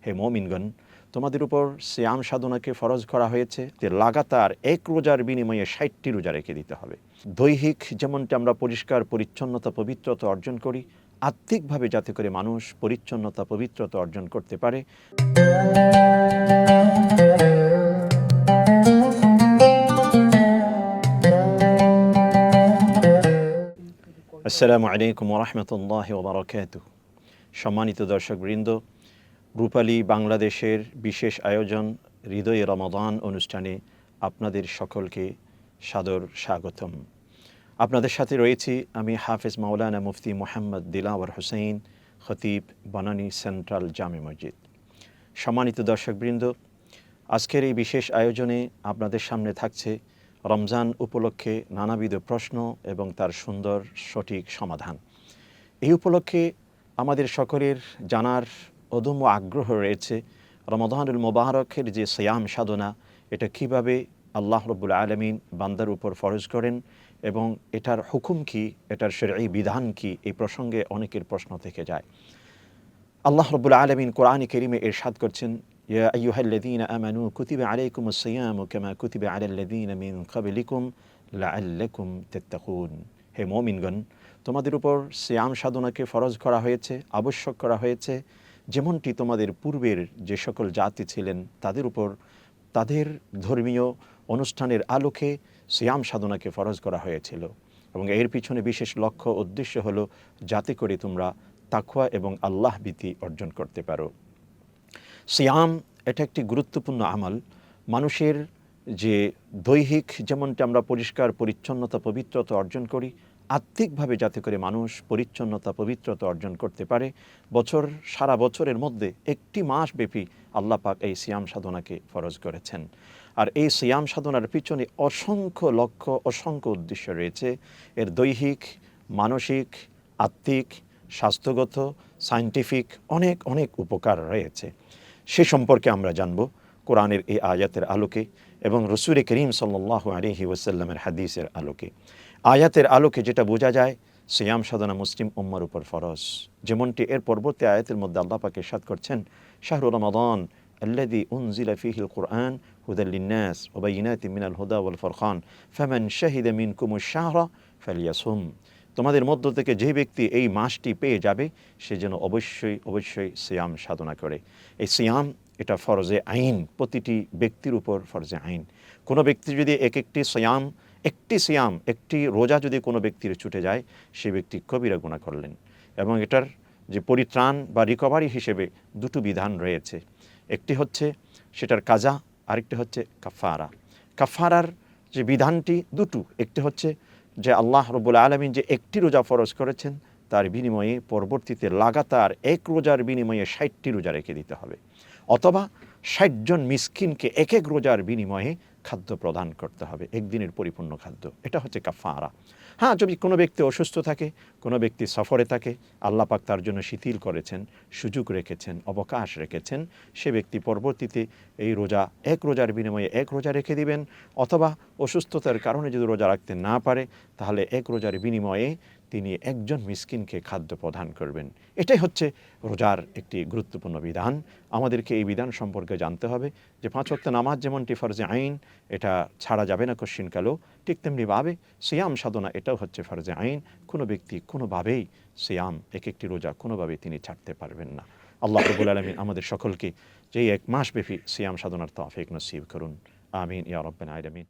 হে মুমিনগণ, তোমাদের উপর সিয়াম সাধনাকে ফরজ করা হয়েছে যে লাগাতার এক রোজার বিনিময়ে ৬০টি রোজা রেখে দিতে হবে। দৈহিক যেমনটি আমরা পরিষ্কার পরিচ্ছন্নতা পবিত্রতা অর্জন করি, আত্মিকভাবে যাতে করে মানুষ পরিচ্ছন্নতা পবিত্রতা অর্জন করতে পারে। আসসালামু আলাইকুম ওয়া রাহমাতুল্লাহি ওয়া বারাকাতুহু। সম্মানিত দর্শকবৃন্দ, রূপালী বাংলাদেশের বিশেষ আয়োজন হৃদয়ে রমাদান অনুষ্ঠানে আপনাদের সকলকে সাদর স্বাগতম। আপনাদের সাথে রয়েছি আমি হাফেজ মাওলানা মুফতি মোহাম্মদ দিলাওয়ার হোসেন, খতিব, বনানী সেন্ট্রাল জামে মসজিদ। সম্মানিত দর্শকবৃন্দ, আজকের এই বিশেষ আয়োজনে আপনাদের সামনে থাকছে রমজান উপলক্ষে নানাবিধ প্রশ্ন এবং তার সুন্দর সঠিক সমাধান। এই উপলক্ষে আমাদের সকলের জানার অদম্য আগ্রহ রয়েছে রমাদানুল মোবারকের যে সিয়াম সাধনা, এটা কিভাবে আল্লাহ রাব্বুল আলামিন বান্দার উপর ফরজ করেন এবং এটার হুকুম কি, এটার শরঈ বিধান কি, এই প্রসঙ্গে অনেকের প্রশ্ন থেকে যায়। আল্লাহ রাব্বুল আলামিন কোরআনে কারীমে ইরশাদ করছেন, ইয়া আইয়ুহাল্লাযীনা আমানু কুতিবা আলাইকুমুস সিয়ামু কামা কুতিবা আলাল্লাযীনা মিন ক্বাবলিকুম লাআল্লাকুম তাত্তাকুন। হে মুমিনগণ, তোমাদের উপর সিয়াম সাধনাকে ফরজ করা হয়েছে, আবশ্যক করা হয়েছে, যেমনটি তোমাদের পূর্বের যে সকল জাতি ছিলেন তাদের উপর তাদের ধর্মীয় অনুষ্ঠানের আলোকে সিয়াম সাধনাকে ফরজ করা হয়েছিল। এবং এর পিছনে বিশেষ লক্ষ্য উদ্দেশ্য হলো যাতে করে তোমরা তাকওয়া এবং আল্লাহ ভীতি অর্জন করতে পারো। সিয়াম এটা একটি গুরুত্বপূর্ণ আমল। মানুষের যে দৈহিক যেমনটি আমরা পরিষ্কার পরিচ্ছন্নতা পবিত্রতা অর্জন করি, আত্মিকভাবে যাতে করে মানুষ পরিচ্ছন্নতা পবিত্রতা অর্জন করতে পারে, সারা বছরের মধ্যে একটি মাস ব্যাপী আল্লাহ পাক এই সিয়াম সাধনাকে ফরজ করেছেন। আর এই সিয়াম সাধনার পিছনে অসংখ্য লক্ষ্য, অসংখ্য উদ্দেশ্য রয়েছে। এর দৈহিক, মানসিক, আত্মিক, স্বাস্থ্যগত, সায়েন্টিফিক অনেক অনেক উপকার রয়েছে। সে সম্পর্কে আমরা জানব কোরআনের এই আয়াতের আলোকে এবং রাসূল করিম সাল্লাল্লাহু আলাইহি ওয়াসাল্লামের হাদিসের আলোকে। আয়াতের আলোকে যেটা বোঝা যায়, সিয়াম সাধনা মুসলিম উম্মার উপর ফরজ। যেমনটি এর পরবর্তী আয়াতের মধ্যে আল্লাহ পাক ইরশাদ করছেন, শাহরু রমাদান আল্লাযী উনজিলা ফীহিল কুরআন হুদাল লিন্নাস ওয়া বাইয়িনাতিন মিনাল হুদা ওয়াল ফুরকান ফামান শাহিদা মিনকুমুশ শাহরা ফালইয়াসুম। তোমাদের মধ্য থেকে যে ব্যক্তি এই মাসটি পেয়ে যাবে সে যেন অবশ্যই অবশ্যই সিয়াম সাধনা করে। এই সিয়াম এটা ফরজে আইন, প্রতিটি ব্যক্তির উপর ফরজে আইন। কোনো ব্যক্তি যদি একটি রোজা যদি কোনো ব্যক্তির ছুটে যায়, সে ব্যক্তি কবিরা গুনাহ করলেন। এবং এটার যে পরিত্রাণ বা রিকভারি হিসেবে দুটো বিধান রয়েছে। একটি হচ্ছে সেটার কাজা, আরেকটি হচ্ছে কাফারা। কাফারার যে বিধানটি দুটো, একটি হচ্ছে যে আল্লাহ রাব্বুল আলামিন যে একটি রোজা ফরজ করেছেন তার বিনিময়ে পরবর্তীতে লাগাতার এক রোজার বিনিময়ে ৬০টি রোজা রেখে দিতে হবে, অথবা ৬০ জন মিসকিনকে এক এক রোজার বিনিময়ে খাদ্য প্রদান করতে হবে, একদিনের পরিপূর্ণ খাদ্য। এটা হচ্ছে কাফারা। হ্যাঁ, যদি কোনো ব্যক্তি অসুস্থ থাকে, কোনো ব্যক্তি সফরে থাকে, আল্লাহ পাক তার জন্য শিথিল করেছেন, সুযোগ রেখেছেন, অবকাশ রেখেছেন, সে ব্যক্তি পরবর্তীতে এই এক রোজার বিনিময়ে এক রোজা রেখে দিবেন, অথবা অসুস্থতার কারণে যদি রোজা রাখতে না পারে তাহলে এক রোজার বিনিময়ে তিনি একজন মিসকিনকে খাদ্য প্রদান করবেন। এটাই হচ্ছে রোজার একটি গুরুত্বপূর্ণ বিধান। আমাদেরকে এই বিধান সম্পর্কে জানতে হবে যে ৫ ওয়াক্ত নামাজ যেমনটি ফরজে আইন, এটা ছাড়া যাবে না কশ্চিনকালেও, ঠিক তেমনিভাবে সিয়াম সাধনা এটাও হচ্ছে ফরজে আইন। কোনো ব্যক্তি কোনোভাবেই সিয়াম, একটি রোজা কোনোভাবেই তিনি ছাড়তে পারবেন না। আল্লাহ রাব্বুল আলামিন আমাদের সকলকে যেই এক মাস ব্যাপী সিয়াম সাধনার তৌফিক নসিব করুন। আমিন ইয়া রাব্বাল আলামিন।